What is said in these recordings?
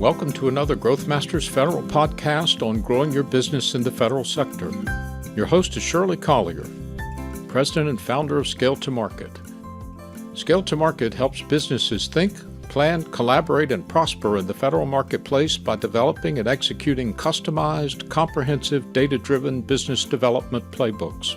Welcome to another Growth Masters Federal podcast on growing your business in the federal sector. Your host is Shirley Collier, President and founder of Scale to Market. Scale to Market helps businesses think, plan, collaborate, and prosper in the federal marketplace by developing and executing customized, comprehensive, data-driven business development playbooks.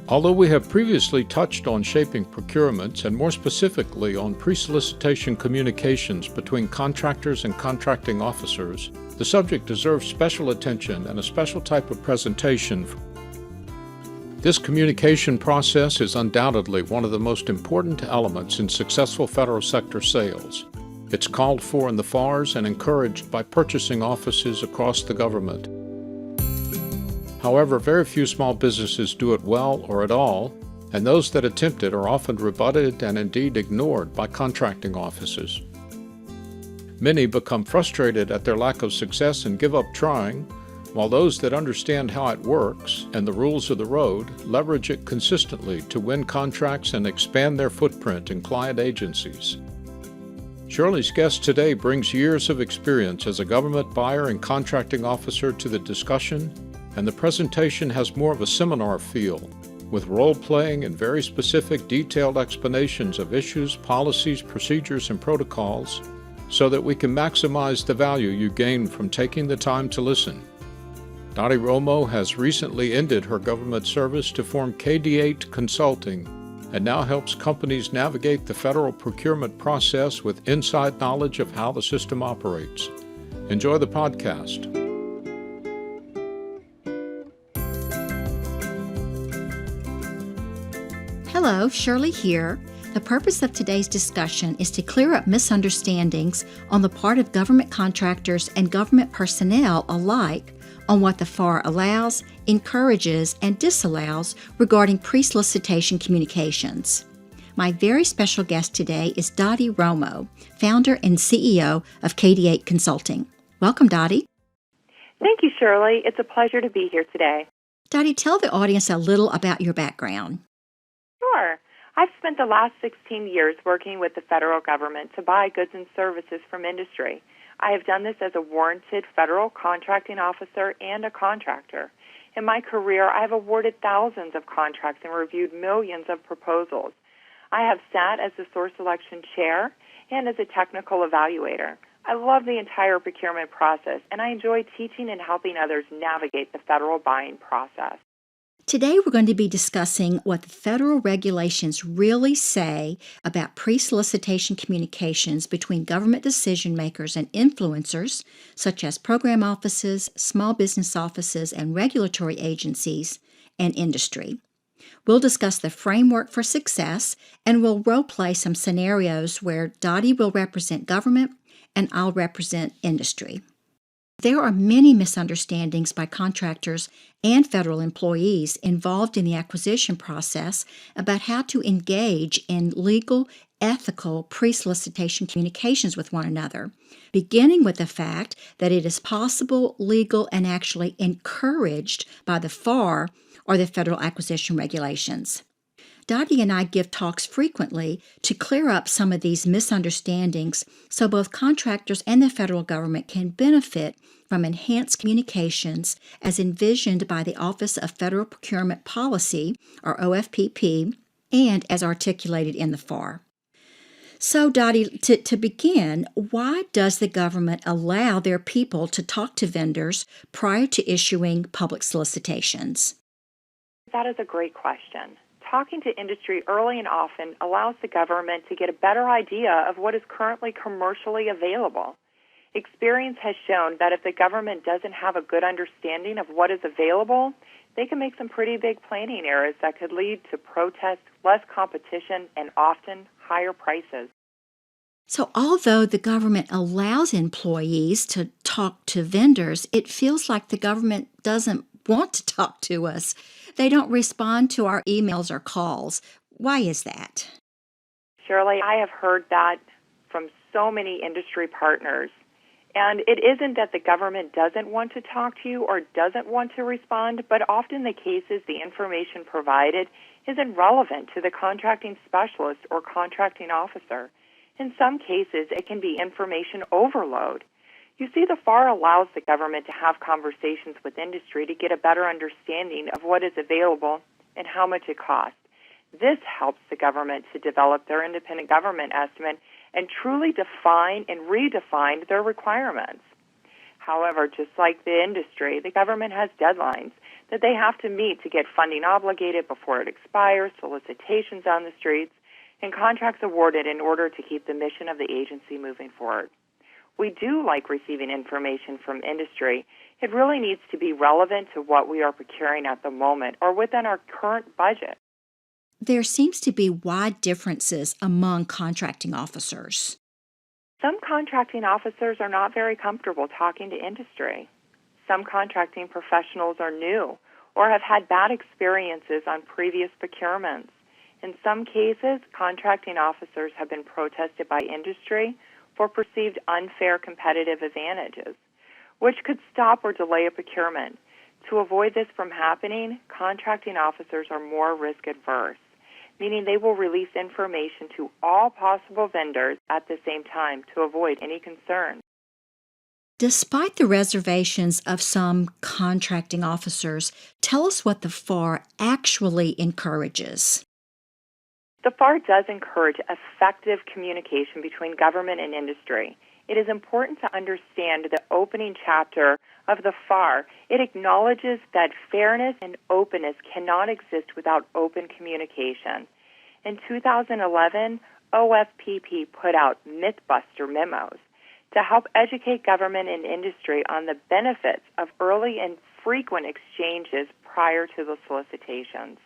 Although we have previously touched on shaping procurements and more specifically on pre-solicitation communications between contractors and contracting officers, the subject deserves special attention and a special type of presentation. This communication process is undoubtedly one of the most important elements in successful federal sector sales. It's called for in the FARs and encouraged by purchasing offices across the government. However, very few small businesses do it well or at all, and those that attempt it are often rebutted and indeed ignored by contracting offices. Many become frustrated at their lack of success and give up trying, while those that understand how it works and the rules of the road leverage it consistently to win contracts and expand their footprint in client agencies. Shirley's guest today brings years of experience as a government buyer and contracting officer to the discussion, and the presentation has more of a seminar feel, with role-playing and very specific detailed explanations of issues, policies, procedures, and protocols, so that we can maximize the value you gain from taking the time to listen. Dottie Romo has recently ended her government service to form KD8 Consulting, and now helps companies navigate the federal procurement process with inside knowledge of how the system operates. Enjoy the podcast. Hello, Shirley here. The purpose of today's discussion is to clear up misunderstandings on the part of government contractors and government personnel alike on what the FAR allows, encourages, and disallows regarding pre-solicitation communications. My very special guest today is Dottie Romo, founder and CEO of KD8 Consulting. Welcome, Dottie. Thank you, Shirley. It's a pleasure to be here today. Dottie, tell the audience a little about your background. Sure. I've spent the last 16 years working with the federal government to buy goods and services from industry. I have done this as a warranted federal contracting officer and a contractor. In my career, I have awarded thousands of contracts and reviewed millions of proposals. I have sat as the source selection chair and as a technical evaluator. I love the entire procurement process, and I enjoy teaching and helping others navigate the federal buying process. Today, we're going to be discussing what the federal regulations really say about pre-solicitation communications between government decision makers and influencers, such as program offices, small business offices, and regulatory agencies, and industry. We'll discuss the framework for success, and we'll role-play some scenarios where Dottie will represent government and I'll represent industry. There are many misunderstandings by contractors and federal employees involved in the acquisition process about how to engage in legal, ethical pre-solicitation communications with one another, beginning with the fact that it is possible, legal, and actually encouraged by the FAR or the Federal Acquisition Regulations. Dottie and I give talks frequently to clear up some of these misunderstandings so both contractors and the federal government can benefit from enhanced communications as envisioned by the Office of Federal Procurement Policy, or OFPP, and as articulated in the FAR. So, Dottie, to begin, why does the government allow their people to talk to vendors prior to issuing public solicitations? That is a great question. Talking to industry early and often allows the government to get a better idea of what is currently commercially available. Experience has shown that if the government doesn't have a good understanding of what is available, they can make some pretty big planning errors that could lead to protests, less competition, and often higher prices. So although the government allows employees to talk to vendors, it feels like the government doesn't want to talk to us. They don't respond to our emails or calls. Why is that? Shirley, I have heard that from so many industry partners. And it isn't that the government doesn't want to talk to you or doesn't want to respond, but often the case is the information provided isn't relevant to the contracting specialist or contracting officer. In some cases, it can be information overload. You see, the FAR allows the government to have conversations with industry to get a better understanding of what is available and how much it costs. This helps the government to develop their independent government estimate and truly define and redefine their requirements. However, just like the industry, the government has deadlines that they have to meet to get funding obligated before it expires, solicitations on the streets, and contracts awarded in order to keep the mission of the agency moving forward. We do like receiving information from industry. It really needs to be relevant to what we are procuring at the moment or within our current budget. There seems to be wide differences among contracting officers. Some contracting officers are not very comfortable talking to industry. Some contracting professionals are new or have had bad experiences on previous procurements. In some cases, contracting officers have been protested by industry for perceived unfair competitive advantages, which could stop or delay a procurement. To avoid this from happening, contracting officers are more risk adverse, meaning they will release information to all possible vendors at the same time to avoid any concern. Despite the reservations of some contracting officers, tell us what the FAR actually encourages. The FAR does encourage effective communication between government and industry. It is important to understand the opening chapter of the FAR. It acknowledges that fairness and openness cannot exist without open communication. In 2011, OFPP put out Mythbuster memos to help educate government and industry on the benefits of early and frequent exchanges prior to the solicitations.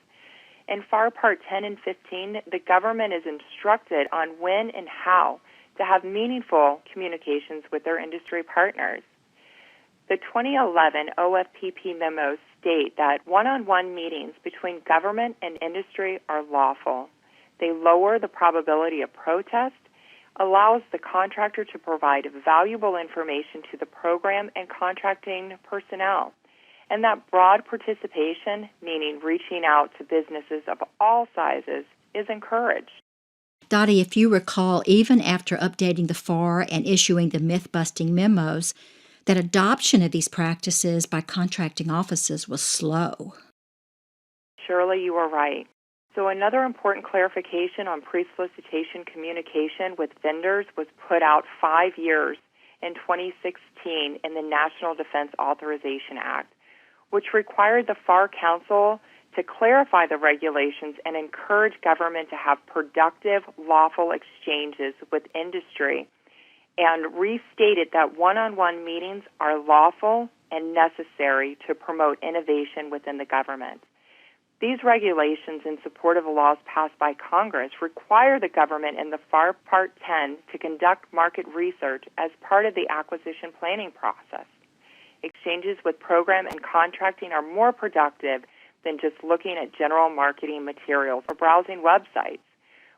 In FAR Part 10 and 15, the government is instructed on when and how to have meaningful communications with their industry partners. The 2011 OFPP memos state that one-on-one meetings between government and industry are lawful. They lower the probability of protest, allows the contractor to provide valuable information to the program and contracting personnel, and that broad participation, meaning reaching out to businesses of all sizes, is encouraged. Dottie, if you recall, even after updating the FAR and issuing the myth-busting memos, that adoption of these practices by contracting offices was slow. Surely you are right. So another important clarification on pre-solicitation communication with vendors was put out 5 years in 2016 in the National Defense Authorization Act, which required the FAR Council to clarify the regulations and encourage government to have productive, lawful exchanges with industry, and restated that one-on-one meetings are lawful and necessary to promote innovation within the government. These regulations, in support of the laws passed by Congress, require the government in the FAR Part 10 to conduct market research as part of the acquisition planning process. Exchanges with program and contracting are more productive than just looking at general marketing materials or browsing websites,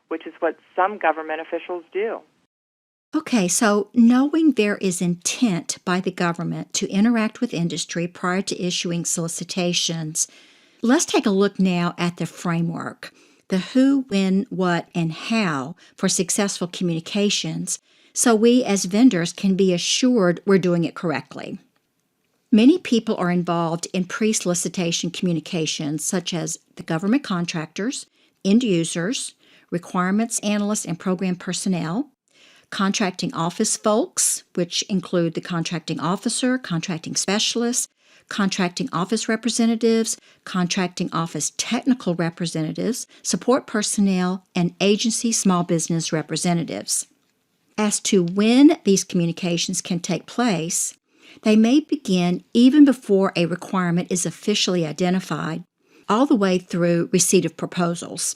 which is what some government officials do. Okay, so knowing there is intent by the government to interact with industry prior to issuing solicitations, let's take a look now at the framework, the who, when, what, and how for successful communications, so we as vendors can be assured we're doing it correctly. Many people are involved in pre-solicitation communications, such as the government contractors, end users, requirements analysts and program personnel, contracting office folks, which include the contracting officer, contracting specialists, contracting office representatives, contracting office technical representatives, support personnel, and agency small business representatives. As to when these communications can take place, they may begin even before a requirement is officially identified, all the way through receipt of proposals.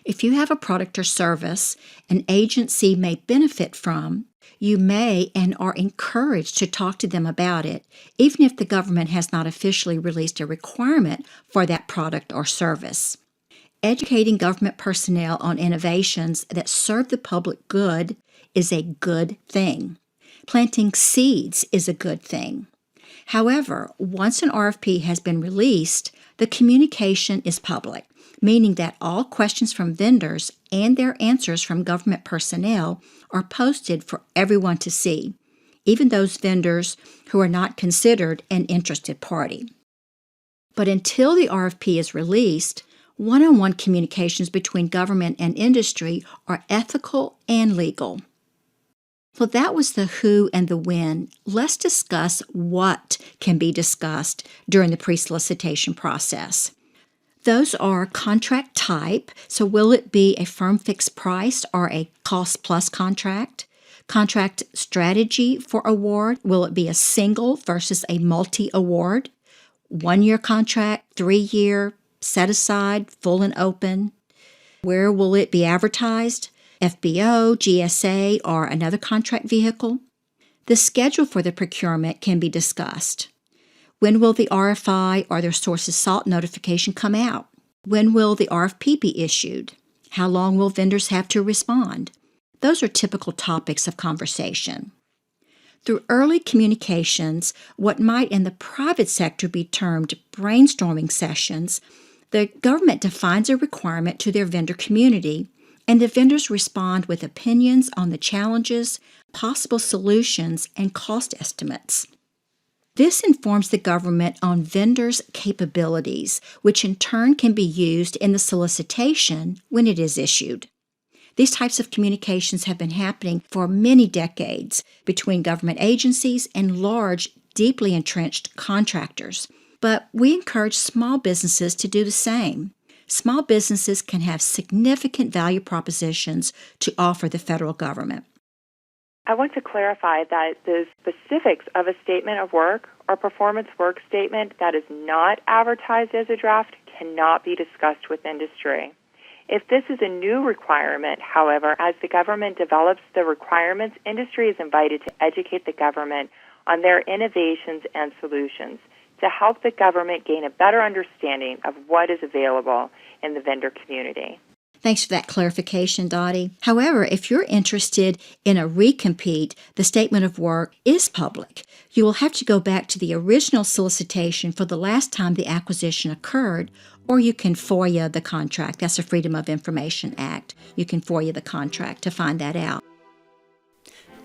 If you have a product or service an agency may benefit from, you may and are encouraged to talk to them about it, even if the government has not officially released a requirement for that product or service. Educating government personnel on innovations that serve the public good is a good thing. Planting seeds is a good thing. However, once an RFP has been released, the communication is public, meaning that all questions from vendors and their answers from government personnel are posted for everyone to see, even those vendors who are not considered an interested party. But until the RFP is released, one-on-one communications between government and industry are ethical and legal. Well, that was the who and the when. Let's discuss what can be discussed during the pre-solicitation process. Those are contract type, so will it be a firm fixed price or a cost-plus contract? Contract strategy for award, will it be a single versus a multi-award? 1-year contract, 3-year, set aside, full and open? Where will it be advertised? FBO, GSA, or another contract vehicle? The schedule for the procurement can be discussed. When will the RFI or their sources sought notification come out? When will the RFP be issued? How long will vendors have to respond? Those are typical topics of conversation. Through early communications, what might in the private sector be termed brainstorming sessions, the government defines a requirement to their vendor community, and the vendors respond with opinions on the challenges, possible solutions, and cost estimates. This informs the government on vendors' capabilities, which in turn can be used in the solicitation when it is issued. These types of communications have been happening for many decades between government agencies and large, deeply entrenched contractors. But we encourage small businesses to do the same. Small businesses can have significant value propositions to offer the federal government. I want to clarify that the specifics of a statement of work or performance work statement that is not advertised as a draft cannot be discussed with industry. If this is a new requirement, however, as the government develops the requirements, industry is invited to educate the government on their innovations and solutions to help the government gain a better understanding of what is available in the vendor community. Thanks for that clarification, Dottie. However, if you're interested in a recompete, the statement of work is public. You will have to go back to the original solicitation for the last time the acquisition occurred, or you can FOIA the contract. That's a Freedom of Information Act. You can FOIA the contract to find that out.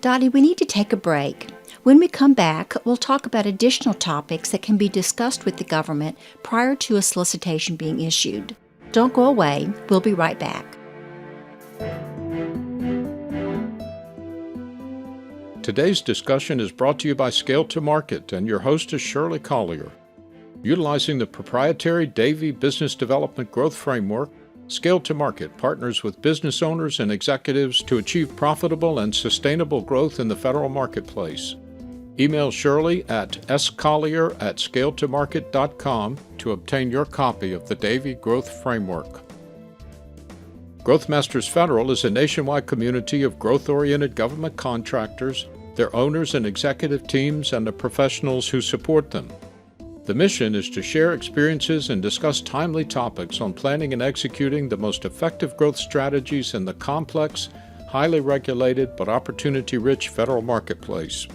Dottie, we need to take a break. When we come back, we'll talk about additional topics that can be discussed with the government prior to a solicitation being issued. Don't go away. We'll be right back. Today's discussion is brought to you by Scale to Market, and your host is Shirley Collier. Utilizing the proprietary Davy Business Development Growth Framework, Scale to Market partners with business owners and executives to achieve profitable and sustainable growth in the federal marketplace. Email Shirley at scollier@scaletomarket.com to obtain your copy of the Davy Growth Framework. Growthmasters Federal is a nationwide community of growth-oriented government contractors, their owners and executive teams, and the professionals who support them. The mission is to share experiences and discuss timely topics on planning and executing the most effective growth strategies in the complex, highly regulated, but opportunity-rich federal marketplace.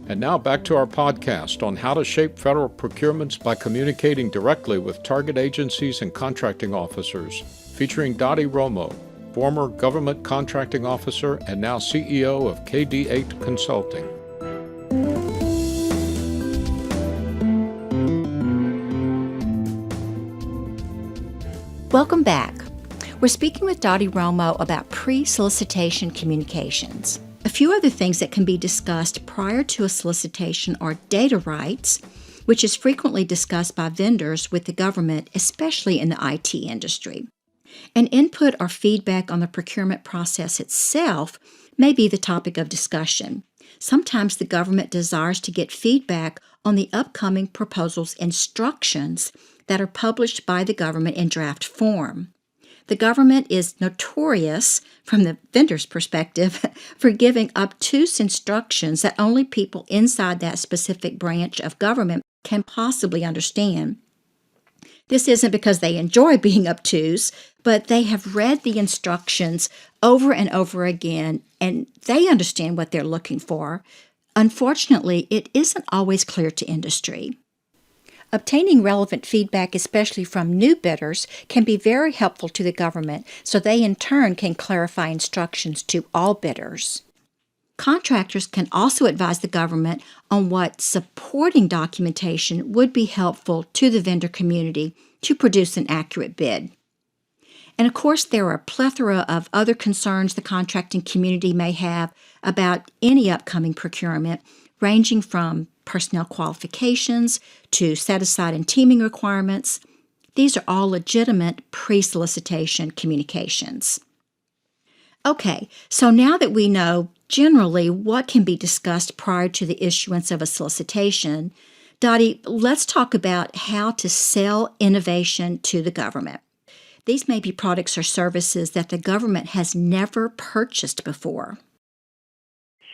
And now back to our podcast on how to shape federal procurements by communicating directly with target agencies and contracting officers, featuring Dottie Romo, former government contracting officer and now CEO of KD8 Consulting. Welcome back. We're speaking with Dottie Romo about pre-solicitation communications. A few other things that can be discussed prior to a solicitation are data rights, which is frequently discussed by vendors with the government, especially in the IT industry. And input or feedback on the procurement process itself may be the topic of discussion. Sometimes the government desires to get feedback on the upcoming proposal's instructions that are published by the government in draft form. The government is notorious, from the vendor's perspective, for giving obtuse instructions that only people inside that specific branch of government can possibly understand. This isn't because they enjoy being obtuse, but they have read the instructions over and over again, and they understand what they're looking for. Unfortunately, it isn't always clear to industry. Obtaining relevant feedback, especially from new bidders, can be very helpful to the government so they in turn can clarify instructions to all bidders. Contractors can also advise the government on what supporting documentation would be helpful to the vendor community to produce an accurate bid. And of course, there are a plethora of other concerns the contracting community may have about any upcoming procurement, ranging from personnel qualifications to set-aside and teaming requirements. These are all legitimate pre-solicitation communications. Okay, so now that we know generally what can be discussed prior to the issuance of a solicitation, Dottie, let's talk about how to sell innovation to the government. These may be products or services that the government has never purchased before.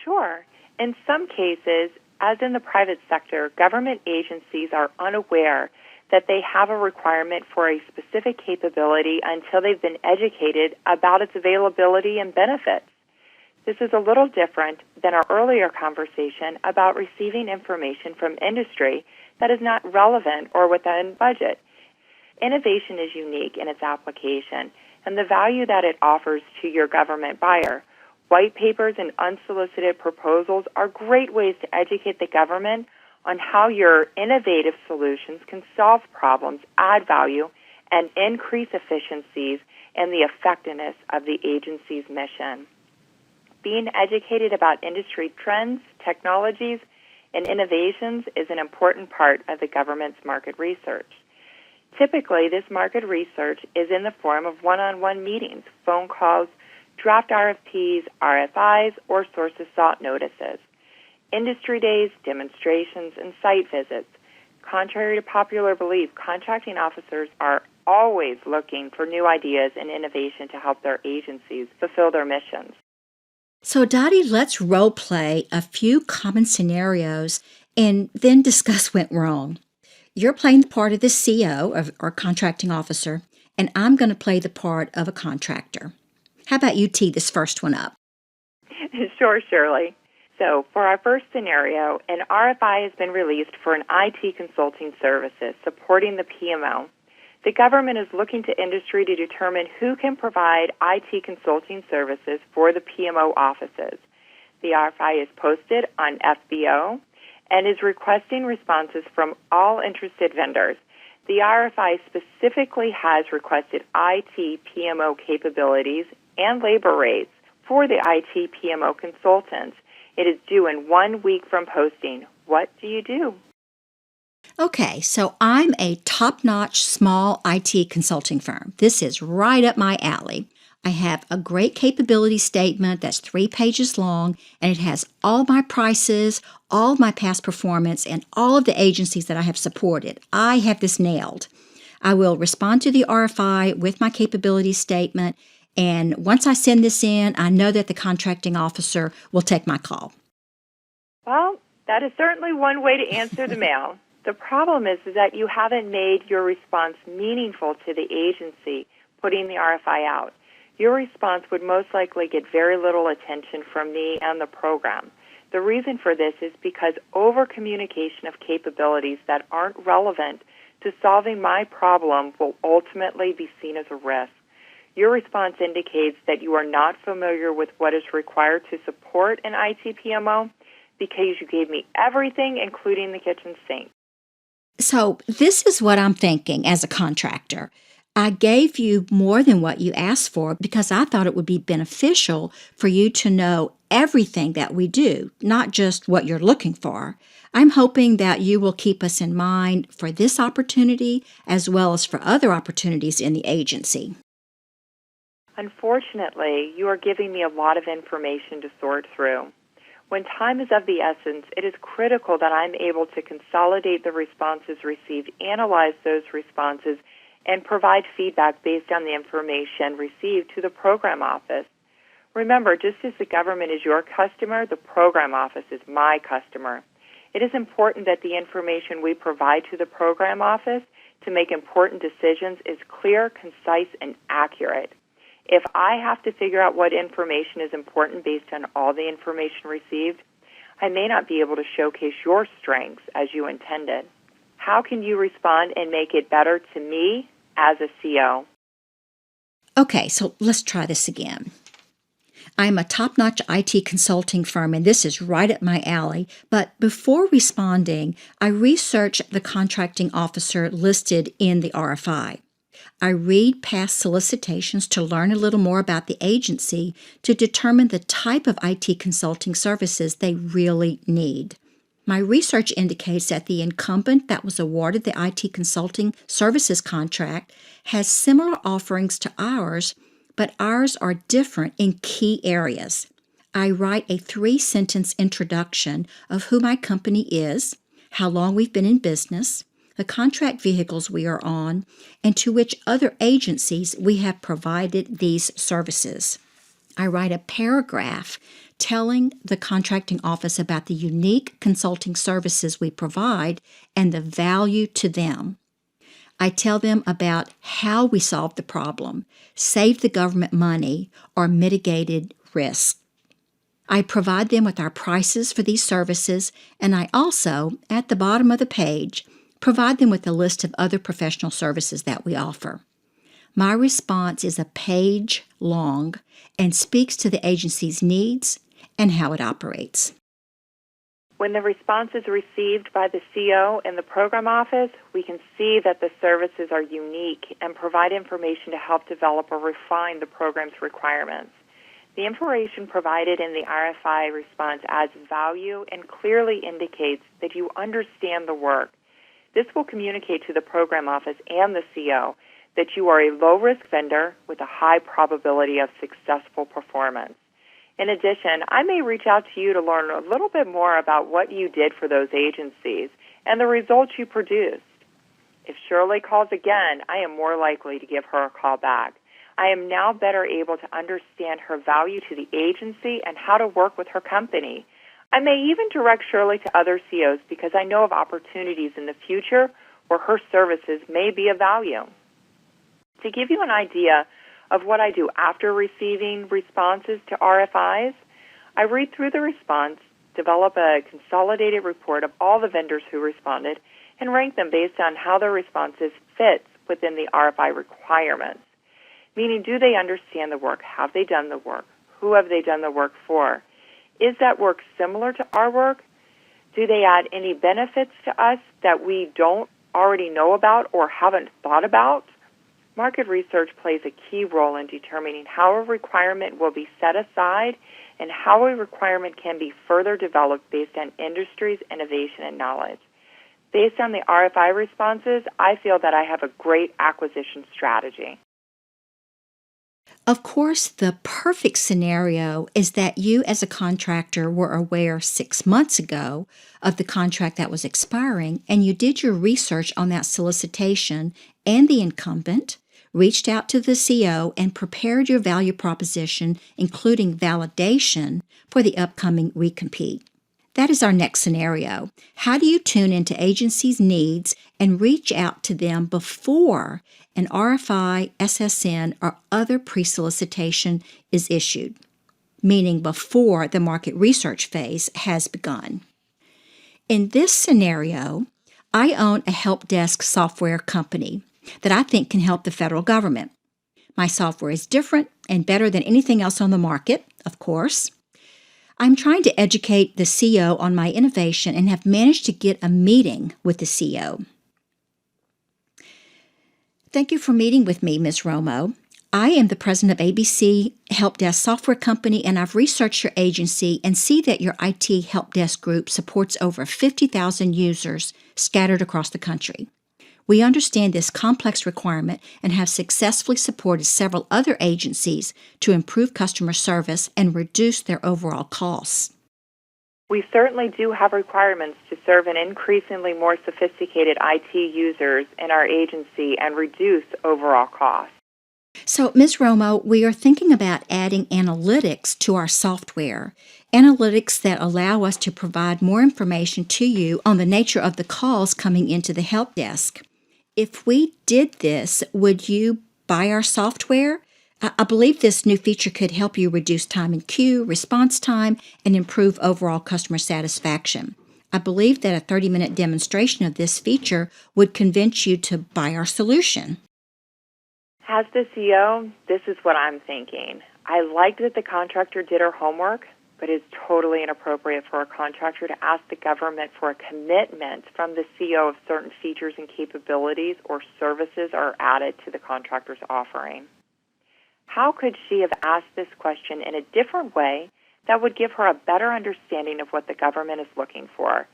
Sure. In some cases, as in the private sector, government agencies are unaware that they have a requirement for a specific capability until they've been educated about its availability and benefits. This is a little different than our earlier conversation about receiving information from industry that is not relevant or within budget. Innovation is unique in its application and the value that it offers to your government buyer. White papers and unsolicited proposals are great ways to educate the government on how your innovative solutions can solve problems, add value, and increase efficiencies and the effectiveness of the agency's mission. Being educated about industry trends, technologies, and innovations is an important part of the government's market research. Typically, this market research is in the form of one-on-one meetings, phone calls, draft RFPs, RFIs, or sources sought notices, industry days, demonstrations, and site visits. Contrary to popular belief, contracting officers are always looking for new ideas and innovation to help their agencies fulfill their missions. So, Dottie, let's role play a few common scenarios and then discuss what went wrong. You're playing the part of the CO or contracting officer, and I'm going to play the part of a contractor. How about you tee this first one up? Sure, Shirley. So for our first scenario, an RFI has been released for an IT consulting services supporting the PMO. The government is looking to industry to determine who can provide IT consulting services for the PMO offices. The RFI is posted on FBO and is requesting responses from all interested vendors. The RFI specifically has requested IT PMO capabilities and labor rates for the IT PMO consultants. It is due in 1 week from posting. What do you do? Okay, so I'm a top-notch small IT consulting firm. This is right up my alley. I have a great capability statement that's 3 pages long, and it has all my prices, all my past performance, and all of the agencies that I have supported. I have this nailed. I will respond to the RFI with my capability statement, and once I send this in, I know that the contracting officer will take my call. Well, that is certainly one way to answer the mail. The problem is that you haven't made your response meaningful to the agency putting the RFI out. Your response would most likely get very little attention from me and the program. The reason for this is because over-communication of capabilities that aren't relevant to solving my problem will ultimately be seen as a risk. Your response indicates that you are not familiar with what is required to support an IT PMO because you gave me everything, including the kitchen sink. So this is what I'm thinking as a contractor. I gave you more than what you asked for because I thought it would be beneficial for you to know everything that we do, not just what you're looking for. I'm hoping that you will keep us in mind for this opportunity as well as for other opportunities in the agency. Unfortunately, you are giving me a lot of information to sort through. When time is of the essence, it is critical that I'm able to consolidate the responses received, analyze those responses, and provide feedback based on the information received to the program office. Remember, just as the government is your customer, the program office is my customer. It is important that the information we provide to the program office to make important decisions is clear, concise, and accurate. If I have to figure out what information is important based on all the information received, I may not be able to showcase your strengths as you intended. How can you respond and make it better to me as a CO? Okay, so let's try this again. I'm a top-notch IT consulting firm, and this is right up my alley. But before responding, I research the contracting officer listed in the RFI. I read past solicitations to learn a little more about the agency to determine the type of IT consulting services they really need. My research indicates that the incumbent that was awarded the IT consulting services contract has similar offerings to ours, but ours are different in key areas. I write a 3-sentence introduction of who my company is, how long we've been in business, the contract vehicles we are on, and to which other agencies we have provided these services. I write a paragraph telling the contracting office about the unique consulting services we provide and the value to them. I tell them about how we solved the problem, saved the government money, or mitigated risk. I provide them with our prices for these services, and I also, at the bottom of the page, provide them with a list of other professional services that we offer. My response is a page long and speaks to the agency's needs and how it operates. When the response is received by the CO and the program office, we can see that the services are unique and provide information to help develop or refine the program's requirements. The information provided in the RFI response adds value and clearly indicates that you understand the work. This will communicate to the program office and the CO that you are a low-risk vendor with a high probability of successful performance. In addition, I may reach out to you to learn a little bit more about what you did for those agencies and the results you produced. If Shirley calls again, I am more likely to give her a call back. I am now better able to understand her value to the agency and how to work with her company. I may even direct Shirley to other COs because I know of opportunities in the future where her services may be of value. To give you an idea of what I do after receiving responses to RFIs, I read through the response, develop a consolidated report of all the vendors who responded, and rank them based on how their responses fit within the RFI requirements. Meaning, do they understand the work? Have they done the work? Who have they done the work for? Is that work similar to our work? Do they add any benefits to us that we don't already know about or haven't thought about? Market research plays a key role in determining how a requirement will be set aside and how a requirement can be further developed based on industry's innovation and knowledge. Based on the RFI responses, I feel that I have a great acquisition strategy. Of course, the perfect scenario is that you as a contractor were aware 6 months ago of the contract that was expiring, and you did your research on that solicitation and the incumbent, reached out to the CO, and prepared your value proposition, including validation, for the upcoming recompete. That is our next scenario. How do you tune into agencies' needs and reach out to them before an RFI, SSN, or other pre-solicitation is issued, meaning before the market research phase has begun? In this scenario, I own a help desk software company that I think can help the federal government. My software is different and better than anything else on the market, of course. I'm trying to educate the CO on my innovation and have managed to get a meeting with the CO. Thank you for meeting with me, Ms. Romo. I am the president of ABC Help Desk Software Company, and I've researched your agency and see that your IT help desk group supports over 50,000 users scattered across the country. We understand this complex requirement and have successfully supported several other agencies to improve customer service and reduce their overall costs. We certainly do have requirements to serve an increasingly more sophisticated IT users in our agency and reduce overall costs. So, Ms. Romo, we are thinking about adding analytics to our software, analytics that allow us to provide more information to you on the nature of the calls coming into the help desk. If we did this, would you buy our software? I believe this new feature could help you reduce time in queue, response time, and improve overall customer satisfaction. I believe that a 30-minute demonstration of this feature would convince you to buy our solution. As the CEO, this is what I'm thinking. I like that the contractor did her homework, but it's totally inappropriate for a contractor to ask the government for a commitment from the CEO if certain features and capabilities or services are added to the contractor's offering. How could she have asked this question in a different way that would give her a better understanding of what the government is looking for?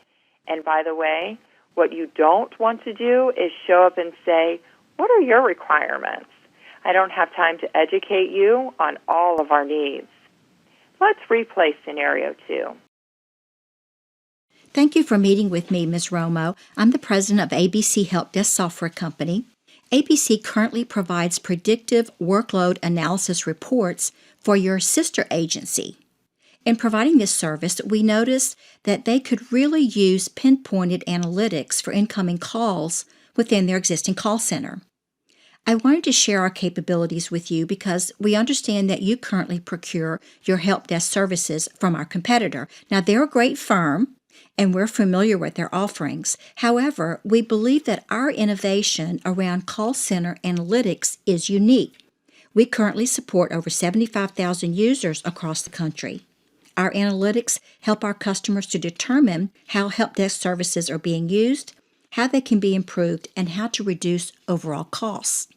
And by the way, what you don't want to do is show up and say, "What are your requirements? I don't have time to educate you on all of our needs." Let's replay scenario 2. Thank you for meeting with me, Ms. Romo. I'm the president of ABC Help Desk Software Company. ABC currently provides predictive workload analysis reports for your sister agency. In providing this service, we noticed that they could really use pinpointed analytics for incoming calls within their existing call center. I wanted to share our capabilities with you because we understand that you currently procure your help desk services from our competitor. Now, they're a great firm, and we're familiar with their offerings. However, we believe that our innovation around call center analytics is unique. We currently support over 75,000 users across the country. Our analytics help our customers to determine how help desk services are being used, how they can be improved, and how to reduce overall costs.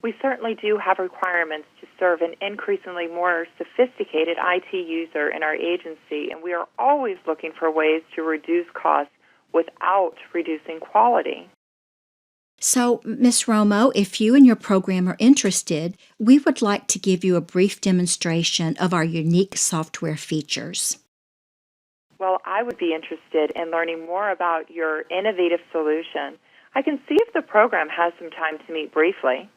We certainly do have requirements to serve an increasingly more sophisticated IT user in our agency, and we are always looking for ways to reduce costs without reducing quality. So, Ms. Romo, if you and your program are interested, we would like to give you a brief demonstration of our unique software features. Well, I would be interested in learning more about your innovative solution. I can see if the program has some time to meet briefly.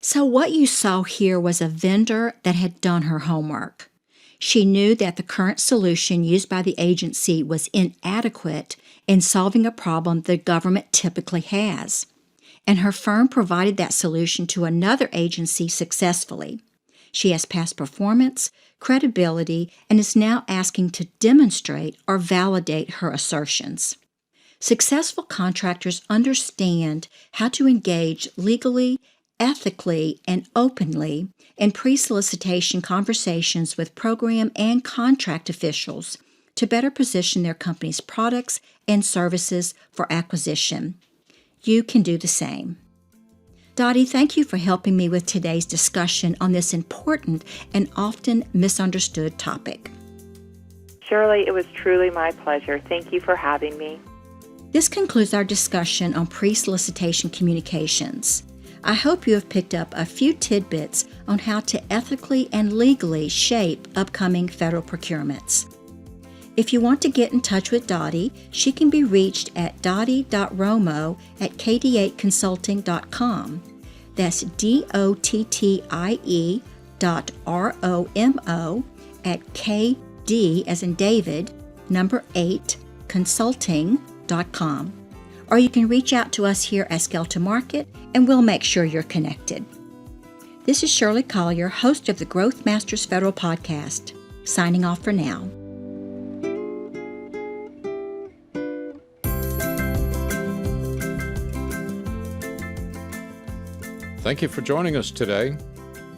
So what you saw here was a vendor that had done her homework. She knew that the current solution used by the agency was inadequate in solving a problem the government typically has, and her firm provided that solution to another agency successfully. She has past performance, credibility, and is now asking to demonstrate or validate her assertions. Successful contractors understand how to engage legally, ethically, and openly in pre-solicitation conversations with program and contract officials to better position their company's products and services for acquisition. You can do the same. Dottie, thank you for helping me with today's discussion on this important and often misunderstood topic. Shirley, it was truly my pleasure. Thank you for having me. This concludes our discussion on pre-solicitation communications. I hope you have picked up a few tidbits on how to ethically and legally shape upcoming federal procurements. If you want to get in touch with Dottie, she can be reached at dottie.romo@kd8consulting.com. That's DOTTIE.ROMO@KD as in David, number 8, consulting.com. Or you can reach out to us here at Scale to Market, and we'll make sure you're connected. This is Shirley Collier, host of the Growth Masters Federal Podcast, signing off for now. Thank you for joining us today.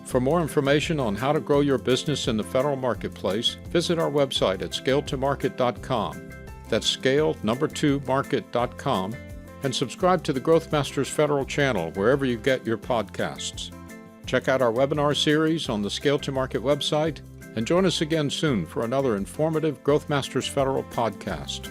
For more information on how to grow your business in the federal marketplace, visit our website at scaletomarket.com. That's scale2market.com, and subscribe to the Growth Masters Federal channel wherever you get your podcasts. Check out our webinar series on the Scale to Market website, and join us again soon for another informative Growth Masters Federal podcast.